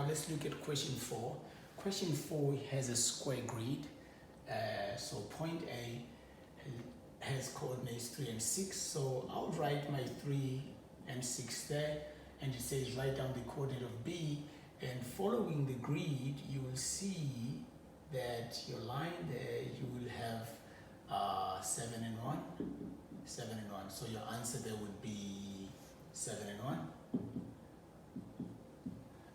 now let's look at question 4. Question 4 has a square grid. So point A has coordinates 3 and 6. So I'll write my 3 and 6 there. And it says write down the coordinate of B. And following the grid, you will see that your line there, you will have 7 and 1. 7 and 1. So your answer there would be 7 and 1.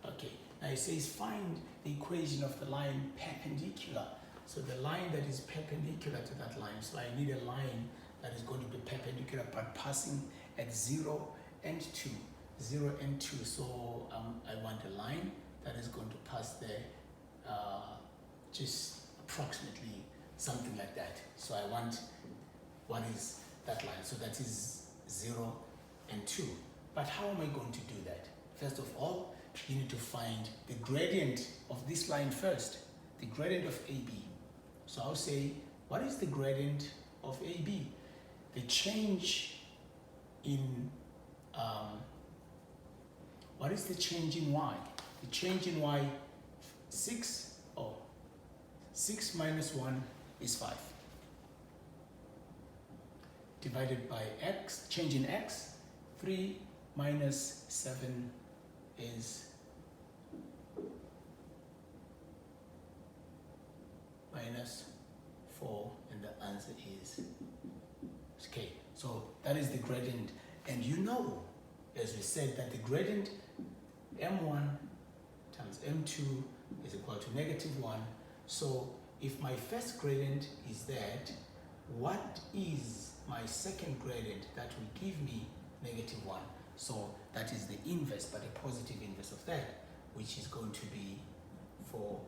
Okay, now it says find the equation of the line perpendicular. So the line that is perpendicular to that line. So I need a line that is going to be perpendicular but passing at 0 and 2. 0 and 2. So I want a line that is going to pass there just approximately something like that. So I want what is that line. So that is 0 and 2. But how am I going to do that? First of all, you need to find the gradient of this line first, the gradient of AB. So I'll say, what is the gradient of AB? The change in, what is the change in Y? The change in Y, 6 minus 1 is 5. Divided by X, change in X, 3 minus 7 is minus 4, and the answer is okay. So that is the gradient, and you know, as we said, that the gradient m1 times m2 is equal to -1. So if my first gradient is that, what is my second gradient? That will give me -1. So that is the inverse, but a positive inverse of that, which is going to be 4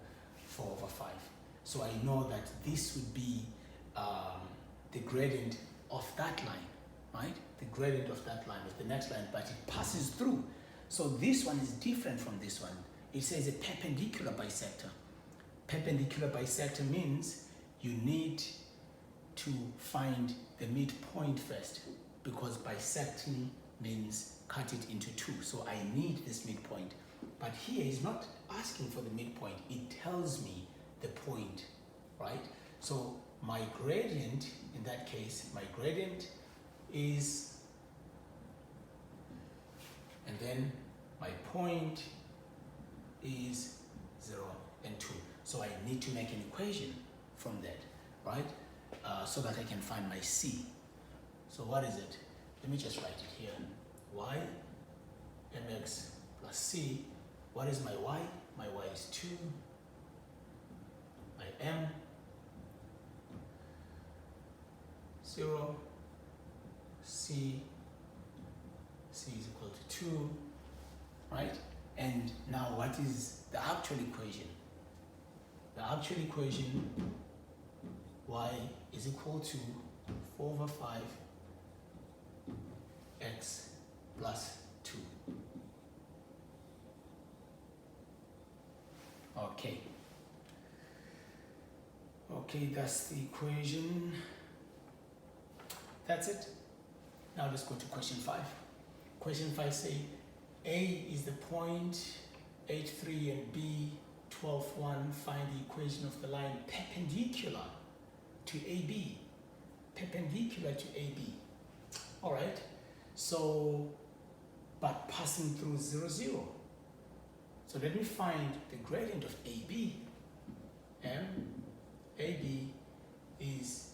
over 5. So I know that this would be the gradient of that line, right? The gradient of that line, of the next line, but it passes through. So this one is different from this one. It says a perpendicular bisector. Perpendicular bisector means you need to find the midpoint first, because bisecting means cut it into 2. So I need this midpoint. But here is not asking for the midpoint. It tells me the point, right? So my gradient, in that case, my gradient is, and then my point is 0 and 2. So I need to make an equation from that, right? So that I can find my C. So what is it? Let me just write it here. Y mx plus c. What is my y? My y is 2. My m, 0. C is equal to 2, right? And now what is the actual equation? The actual equation, y is equal to 4 over 5 x plus 2. Okay. Okay, that's the equation. That's it. Now let's go to question 5. Question 5 say A is the point 8,3 and B 12,1. Find the equation of the line perpendicular to AB. Perpendicular to AB. All right. So, but passing through 0, 0. So let me find the gradient of AB. AB is,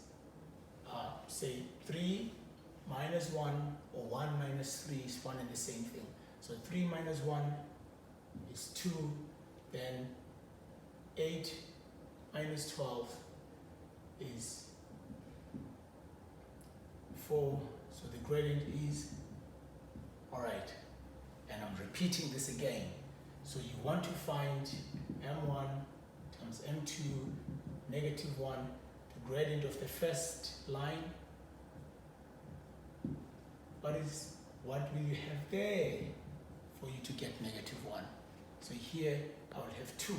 say, 3 minus 1 or 1 minus 3 is one and the same thing. So 3 minus 1 is 2, then 8 minus 12 is 4. So the gradient is, all right, and I'm repeating this again. So you want to find m1 times m2 -1, the gradient of the first line. What will you have there for you to get -1? So here I will have 2,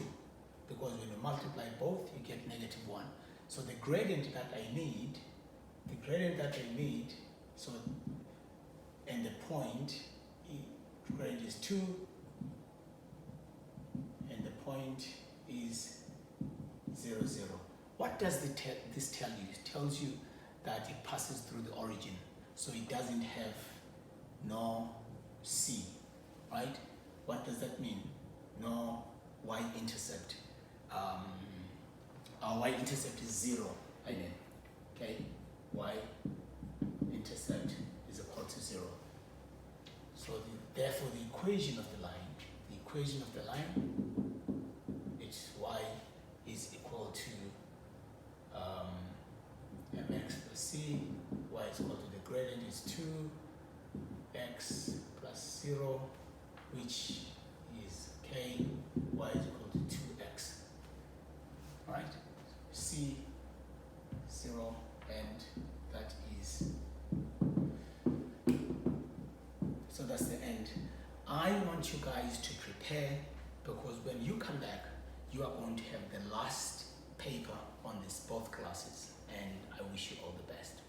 because when you multiply both, you get -1. So the gradient that I need, so, and the point, gradient is 2, What does this tell you? It tells you that it passes through the origin, so it doesn't have no C, right? What does that mean? No y-intercept. Our y-intercept is 0, okay? Y-intercept is equal to 0. So therefore the equation of the line, it's y is equal to mx plus c, y is equal to the gradient is 2x plus 0, which is k, y is equal to 2x, right? C, 0, and that is, so that's the end. I want you guys to prepare, because when you come back, you are going to have the last paper on this both classes, and I wish you all the best.